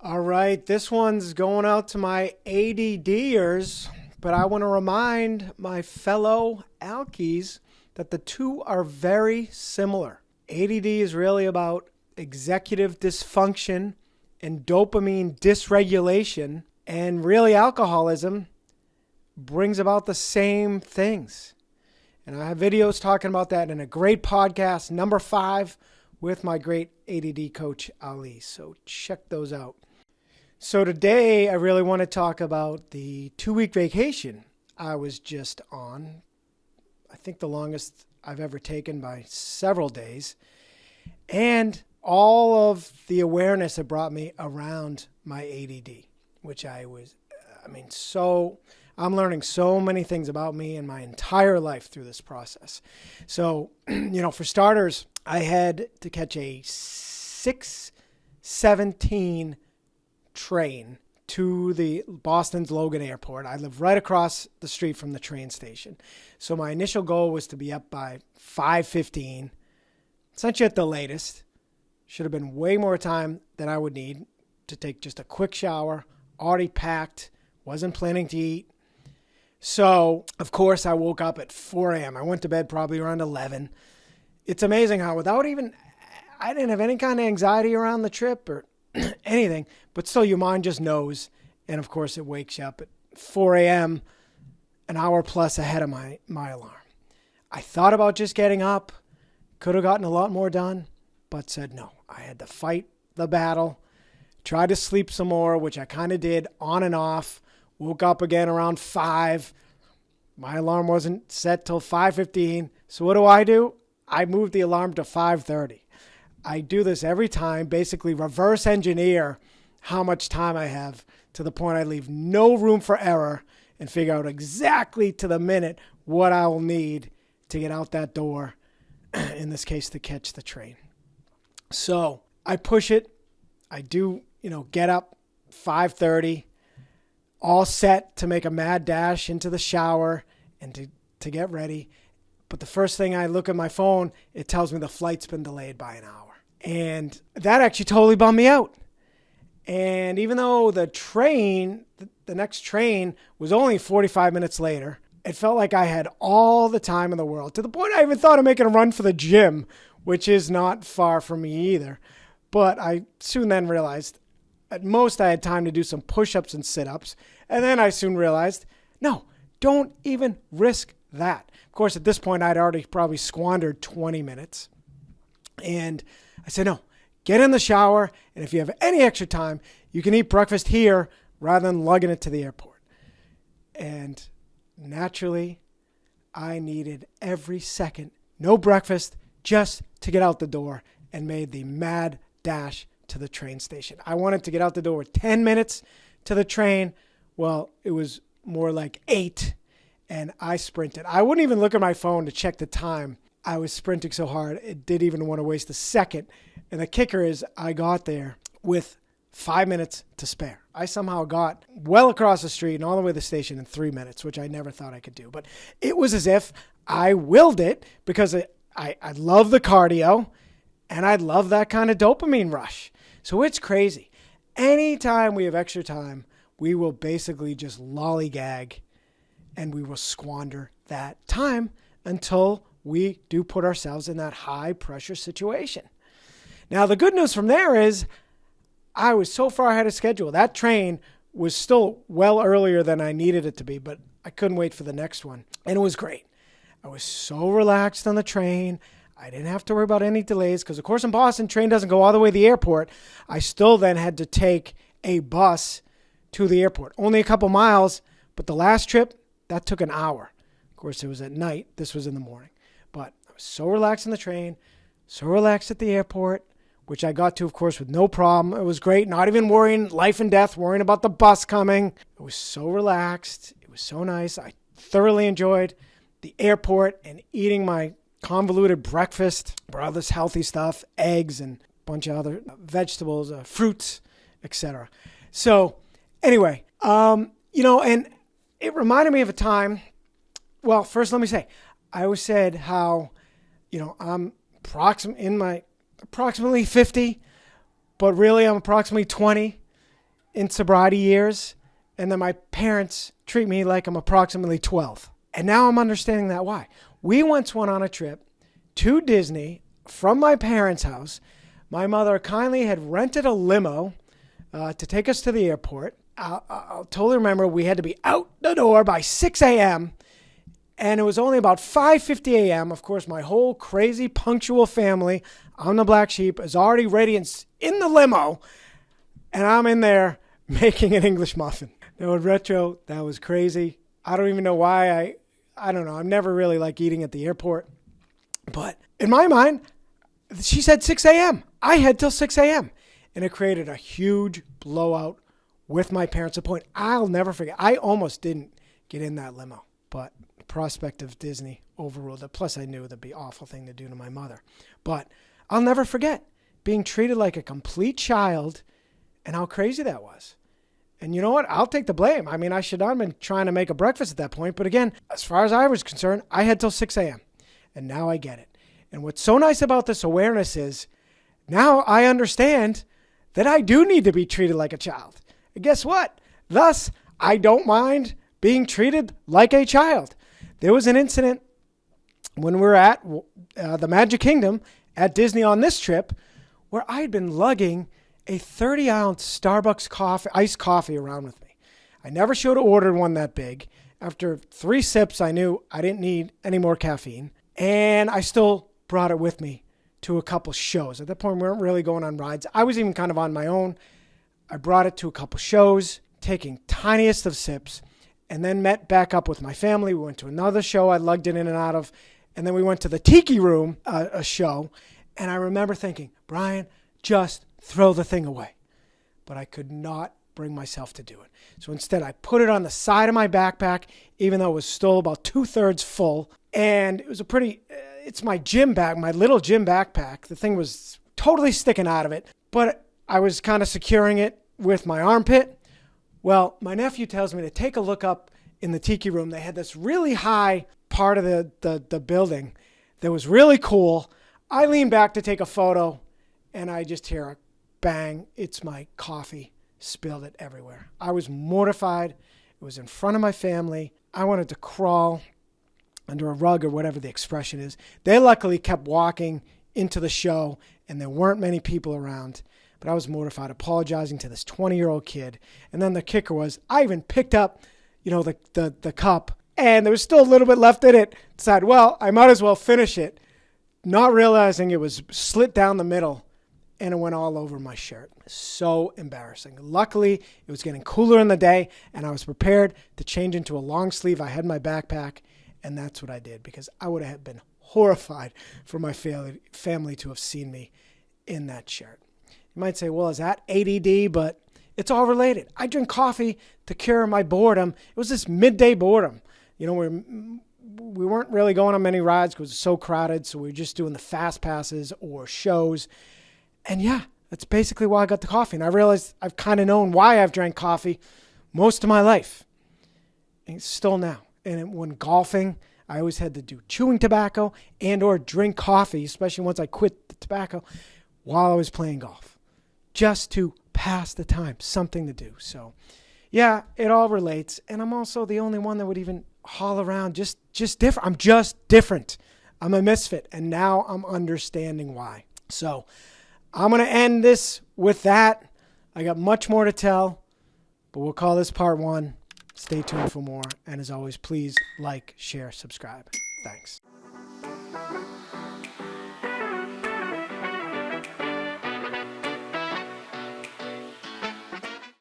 All right, this one's going out to my ADDers, but I want to remind my fellow alkies that the two are very similar. ADD is really about executive dysfunction and dopamine dysregulation, and really alcoholism brings about the same things. And I have videos talking about that in a great podcast, number 5, with my great ADD coach, Ali. So check those out. So today, I really want to talk about the 2-week vacation I was just on. I think the longest I've ever taken by several days. And all of the awareness it brought me around my ADD, which I'm learning so many things about me and my entire life through this process. So, for starters, I had to catch a 6:17 train to the Boston's Logan Airport. I live right across the street from the train station. So my initial goal was to be up by 5:15, essentially at the latest. Should have been way more time than I would need to take just a quick shower, already packed, wasn't planning to eat. So, of course, I woke up at 4 a.m. I went to bed probably around 11. It's amazing how I didn't have any kind of anxiety around the trip or anything, but still your mind just knows. And of course it wakes you up at 4 a.m., an hour plus ahead of my alarm. I thought about just getting up, could have gotten a lot more done, but said no. I had to fight the battle, tried to sleep some more, which I kind of did on and off, woke up again around 5. My alarm wasn't set till 5:15. So what do? I moved the alarm to 5:30. I do this every time, basically reverse engineer how much time I have to the point I leave no room for error and figure out exactly to the minute what I will need to get out that door, in this case, to catch the train. So I push it. I do, get up 5:30, all set to make a mad dash into the shower and to get ready. But the first thing I look at my phone, it tells me the flight's been delayed by an hour. And that actually totally bummed me out. And even though the next train was only 45 minutes later, it felt like I had all the time in the world, to the point I even thought of making a run for the gym, which is not far from me either. But I soon then realized at most I had time to do some push-ups and sit-ups. And then I soon realized, no, don't even risk that. Of course, at this point, I'd already probably squandered 20 minutes. And I said, no, get in the shower. And if you have any extra time, you can eat breakfast here rather than lugging it to the airport. And naturally, I needed every second, no breakfast, just to get out the door, and made the mad dash to the train station. I wanted to get out the door with 10 minutes to the train. Well, it was more like 8, and I sprinted. I wouldn't even look at my phone to check the time. I was sprinting so hard, it didn't even want to waste a second. And the kicker is I got there with 5 minutes to spare. I somehow got well across the street and all the way to the station in 3 minutes, which I never thought I could do. But it was as if I willed it, because I love the cardio and I love that kind of dopamine rush. So it's crazy. Anytime we have extra time, we will basically just lollygag and we will squander that time until we do put ourselves in that high pressure situation. Now, the good news from there is I was so far ahead of schedule. That train was still well earlier than I needed it to be, but I couldn't wait for the next one. And it was great. I was so relaxed on the train. I didn't have to worry about any delays because, of course, in Boston, train doesn't go all the way to the airport. I still then had to take a bus to the airport. Only a couple miles, but the last trip, that took an hour. Of course, it was at night. This was in the morning. But I was so relaxed on the train, so relaxed at the airport, which I got to, of course, with no problem. It was great. Not even worrying life and death, worrying about the bus coming. I was so relaxed. It was so nice. I thoroughly enjoyed the airport and eating my convoluted breakfast, all this healthy stuff, eggs and a bunch of other vegetables, fruits, etc. So anyway, and it reminded me of a time. Well, first let me say, I always said how, I'm approximately 50, but really I'm approximately 20. in sobriety years, and then my parents treat me like I'm approximately 12. And now I'm understanding that why. We once went on a trip to Disney from my parents' house. My mother kindly had rented a limo to take us to the airport. I'll totally remember we had to be out the door by 6 a.m., and it was only about 5:50 a.m. Of course, my whole crazy punctual family, I'm the black sheep, is already ready in the limo, and I'm in there making an English muffin. Now, in retro, that was crazy. I don't even know why. I don't know. I'm never really like eating at the airport. But in my mind, she said 6 a.m. I had till 6 a.m. And it created a huge blowout with my parents to the point I'll never forget. I almost didn't get in that limo, but the prospect of Disney overruled it. Plus, I knew that'd be an awful thing to do to my mother. But I'll never forget being treated like a complete child and how crazy that was. And you know what? I'll take the blame. I mean, I should not have been trying to make a breakfast at that point. But again, as far as I was concerned, I had till 6 a.m. And now I get it. And what's so nice about this awareness is now I understand that I do need to be treated like a child. And guess what? Thus, I don't mind being treated like a child. There was an incident when we were at the Magic Kingdom at Disney on this trip where I had been lugging a 30-ounce Starbucks iced coffee around with me. I never should have ordered one that big. After 3 sips, I knew I didn't need any more caffeine. And I still brought it with me to a couple shows. At that point, we weren't really going on rides. I was even kind of on my own. I brought it to a couple shows, taking tiniest of sips, and then met back up with my family. We went to another show I lugged it in and out of. And then we went to the Tiki Room, a show. And I remember thinking, Brian, just throw the thing away. But I could not bring myself to do it. So instead, I put it on the side of my backpack, even though it was still about 2/3 full. And it was it's my gym bag, my little gym backpack. The thing was totally sticking out of it, but I was kind of securing it with my armpit. Well, my nephew tells me to take a look up in the Tiki Room. They had this really high part of the building that was really cool. I lean back to take a photo, and I just hear a bang. It's my coffee. Spilled it everywhere. I was mortified. It was in front of my family. I wanted to crawl under a rug or whatever the expression is. They luckily kept walking into the show, and there weren't many people around. But I was mortified, apologizing to this 20-year-old kid. And then the kicker was, I even picked up, the cup, and there was still a little bit left in it. Decided, well, I might as well finish it, not realizing it was slit down the middle, and it went all over my shirt. So embarrassing. Luckily, it was getting cooler in the day, and I was prepared to change into a long sleeve. I had my backpack, and that's what I did, because I would have been horrified for my family to have seen me in that shirt. You might say, well, is that ADD? But it's all related. I drink coffee to cure my boredom. It was this midday boredom. We weren't really going on many rides because it was so crowded, so we were just doing the fast passes or shows. And yeah, that's basically why I got the coffee. And I realized I've kind of known why I've drank coffee most of my life. And still now. And when golfing, I always had to do chewing tobacco and or drink coffee, especially once I quit the tobacco, while I was playing golf. Just to pass the time, something to do. So yeah, it all relates. And I'm also the only one that would even haul around just different. I'm just different. I'm a misfit. And now I'm understanding why. So I'm going to end this with that. I got much more to tell, but we'll call this part 1. Stay tuned for more. And as always, please like, share, subscribe. Thanks.